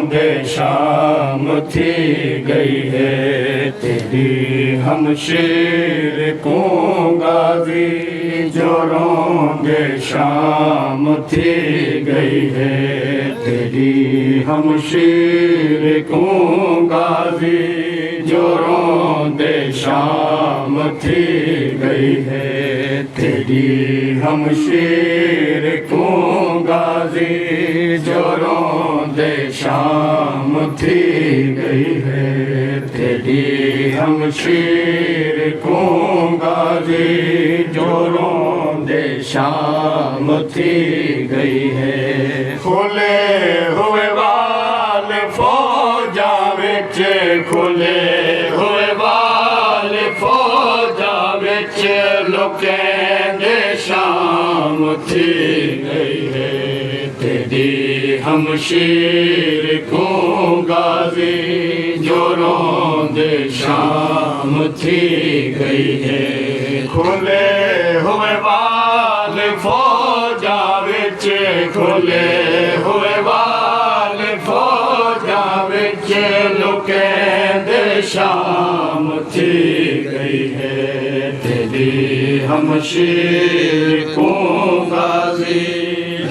दे शाम थी गई है तेरी हमशीर को गाजी जोरों दे शाम थी गई है तेरी हमशीर को गाजी जोरों दे शाम थी गई है तेरी हमशीर को गाजी जोरों दे शाम थी गई है तेरी हमशीर को गाजी जोरों दे शाम थी गई है खुले हुए बाल फौजा विच खुले हुए बाल फौजा विच लुकें दे शाम थी गई है तेरी हमशीर को गाजी जोरों दे शाम थी गई है खुले हुए बाल फौजा विच खुले हुए बाल फौजा विच लुकें दे शाम थी गई है तेरी हमशीर को गाजी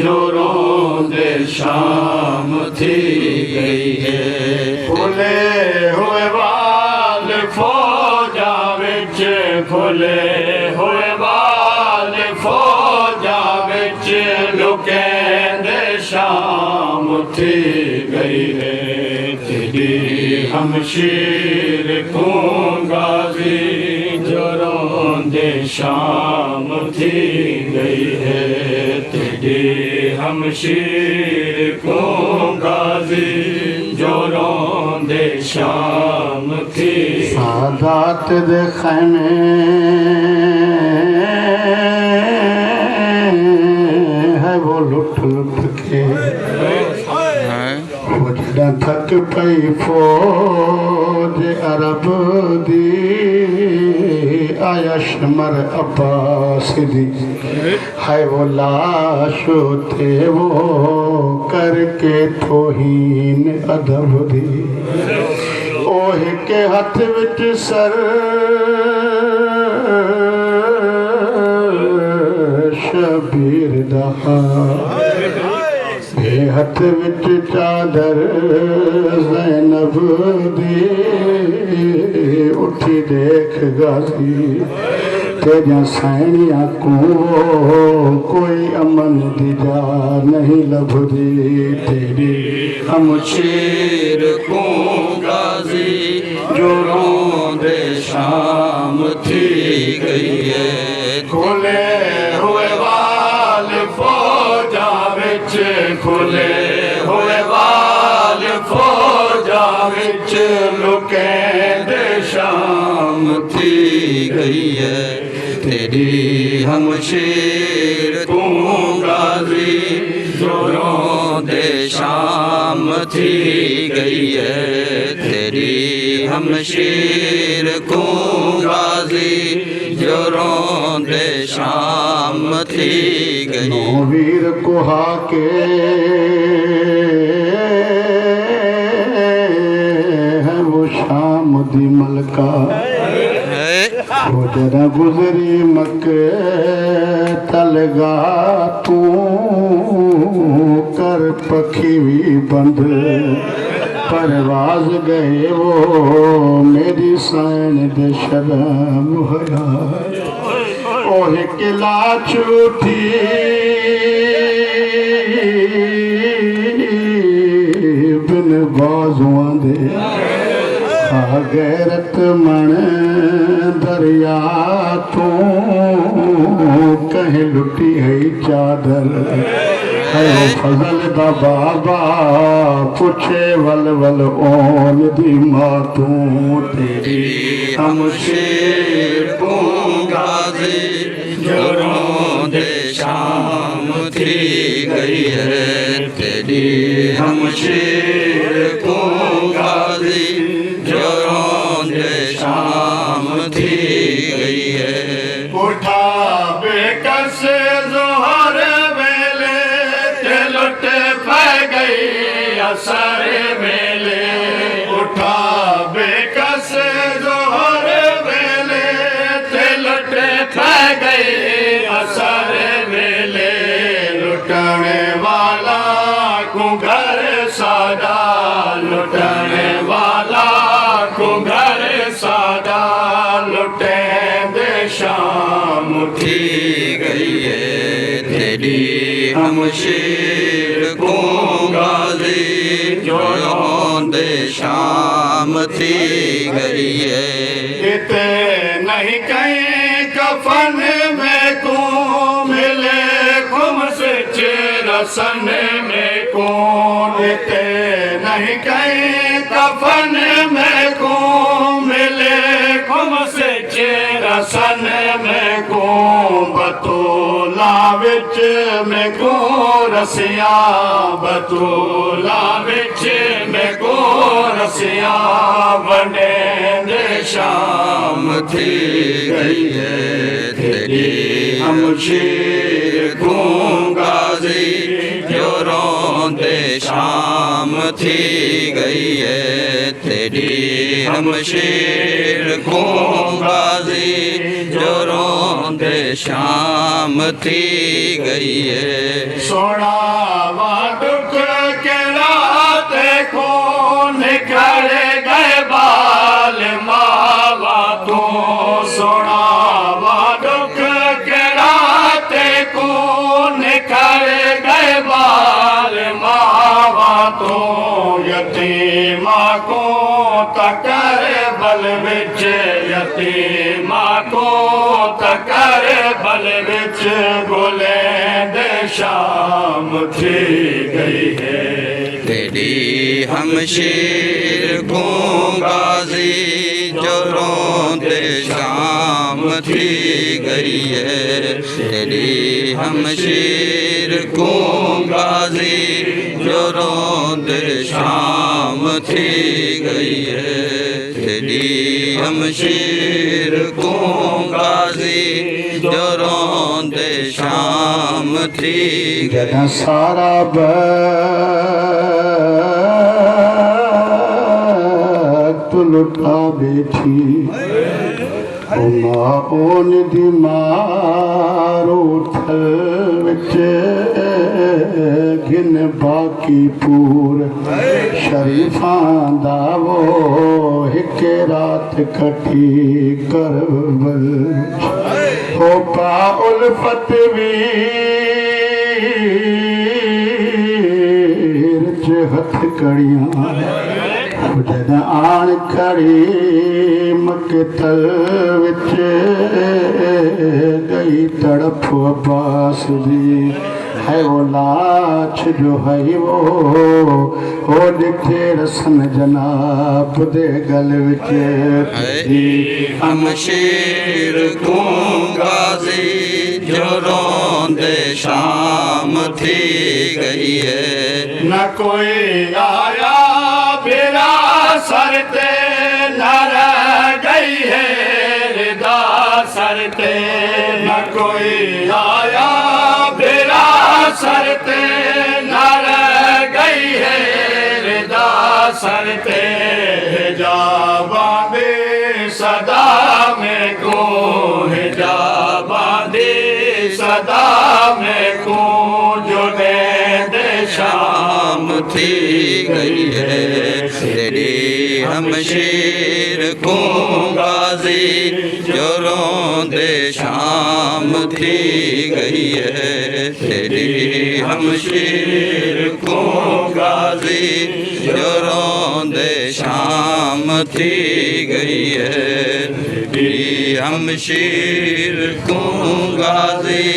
जोरों दे शाम थी गई है खुले हुए बाल फौजा विच खुले हुए बाल फौजा विच लुकें दे शाम थी गई है तेरी हमशीर को गाजी जोरों दे शाम थी गई है तेरी हमशीर को गाजी जोरों दे शाम थी सादात दे खैमे है वो लुट लुट के वजदा थक पई फौज अरब दी आया शमर अब्बास दी है वो लाश थे वो करके तौहीन अदब दी ओह के हथ विच सर शबीर दहा हथ विच चादर ज़ैनब दी उठी देख गाजी तेजा सैनिया को कोई अमन दी जा नहीं लभदी तेरी हमशीर को गाजी जोरों दे शाम थी गई है खुले हुए बाल फौजा विच खुले हुए बाल फौजा विच लुकें दे शाम थी गई है तेरी हमशीर को गाजी जोरों दे शाम थी गई है तेरी हमशीर को गाजी जोरों दे शाम थी गई वीर कुहा के है वो शाम दी मलका वो जरा गुजरी मक्के तलगा तू कर पखी भी बंद परवाज गए वो मेरी सैन दे शर्म होया ओह किला छूटी बिन बाजुआं दे गैरत मन दरिया तू कहीं लुटी है चादर है फजल दा बाबा पुछे वल वल ओन दी मां तू तेरी हमशीर को गाजी जोरों दे शाम थी गई है तेरी हमशीर को गाजी जोरों दे शाम थी गई है उठा बेकस जोहर वेले ते लुट पै गई असा असर वेले उठा बेकस जोहर वेले ते लुटे थे गए असर वेले लुटने वाला को घर सादा लुटने वाला को घर सादा लुटे दे शाम थी गई है तेरी हमशीर को गाजी जो दे शाम थी गई है इते नहीं कहीं कफन में को मिले खुमस रसन में कौन इते नहीं कहीं कफन में को मिले खुमस रसन में को बतूला विच में को रसिया बतूला विच में को रसिया बने दे शाम थी गई है तेरी हमशीर को गाजी जो रोंदे शाम थी गई है तेरी हमशीर को गाजी जो रोंदे शाम थी गई है सोना वा दुख के रात को निकल गए बाल मावा तो सोना वा दुख के रात को निकल गए बाल मावा तो यतीमा को तकर बल विच यतीमा को तकर बल विच बोले दे शाम थी गई है तेरी हमशीर को गाजी जो रोंदे शाम थी गई है तेरी हमशीर को गाजी जो रोंदे शाम थी गई है तेरी हमशीर को गाजी जो रोंदे शाम थी जदा सारा वक्त लुटा बैठी उमा ओन दी मारो थल विच घिन बाकी पूर शरीफां दा वो हिक रात कठी करबल हो पा उल्फत वीर च हथ कड़ियां जद आन खड़ी मकतल विच गई तड़प अब्बास दी है वो लाछ जो है वो हो दिखे रसन जनाब दे गल विच हमशीर को गाजी जो रोंदे शाम थी गई है न कोई आया मेरा सरते न रह गई है रिदा सरते न कोई आया मेरा सरते न रह गई है रिदा सरते जाबादे सदा में को जाबादे सदा में को जो दे शाम थी गई है तेरी हमशीर को गाजी जो रोंदे शाम थी गई है तेरी हमशीर को गाजी जो रोंदे शाम थी गई है तेरी हमशीर को गाजी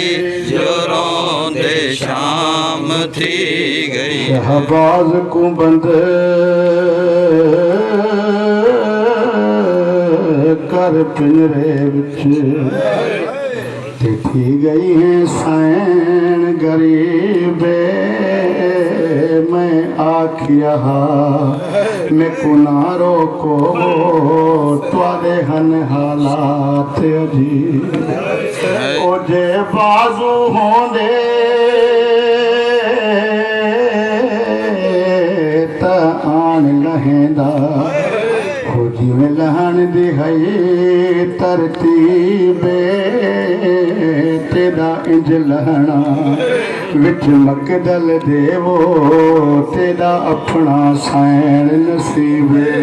जो रोंदे शाम थी गई शहबाज को बंद कर पिंजरे विच थी गई है सैन गरीबे मैं आखिया मैं कुना रोको त्वारे हन हालात जी ओ जे बाजू होंदे आन लहेंदा हो जिवें लहण दी है तरतीबे तेरा इंज लहणा विच मकदल देवो तेरा अपना सैन नसीबे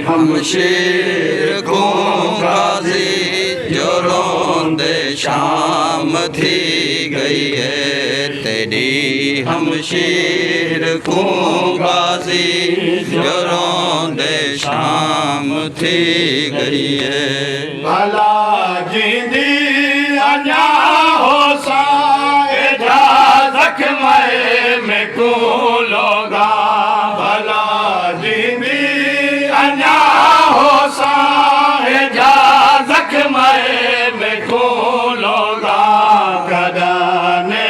हम शेर को गाजी जो रोंदे शाम थी गई है तेरी हम शेर को गाजी जो रोंदे शाम थी गई है भला जिंदी अञा हो साए जा जख्म में को लोगा भला जिंदी अञा हो साए जा जख्म में को लोगा कदा ने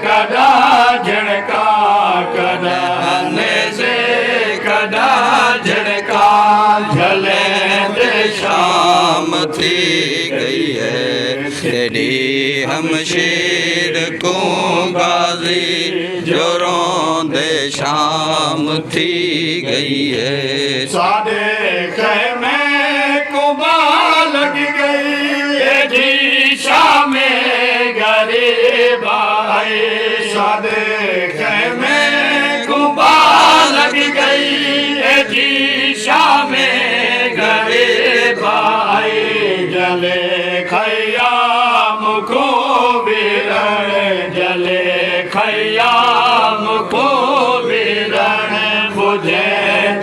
कदा झड़का कदा ने कदा झड़का झले शाम थी गई है तेरी हम शेर को गाजी जो रोंदे शाम थी गई है सादे खैमे कुबा लग गई जी शाम गरीब आए सादे खैमे कुबा लग गई जी शाम गरीब आए जले खयाम को बिरण जले खयाम को बिरण बुझे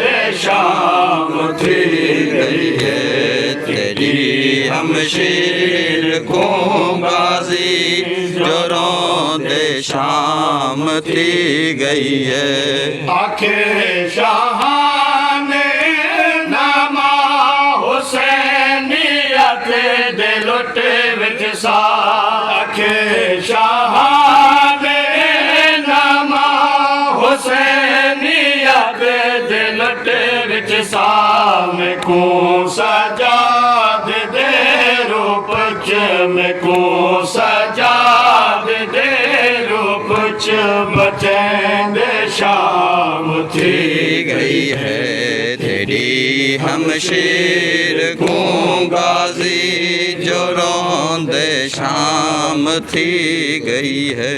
दे शाम थी गई है तेरी हम शेर को गाजी जो रोंदे शाम थी गई है आखे शाहाने नामा हुसैनियत दे लुट विच सा आखे शाहाने नामा हुसैनियत दे लुट विच सा मैं को सजाद दे रूप च मैं को सजाद दे रूप च बचेंदे शाम थी गई है तेरी हम शेर को गाजी जो रोंदे शाम थी गई है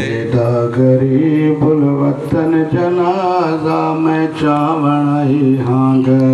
गरीबुल वतन जनाजा में चावण ही हांग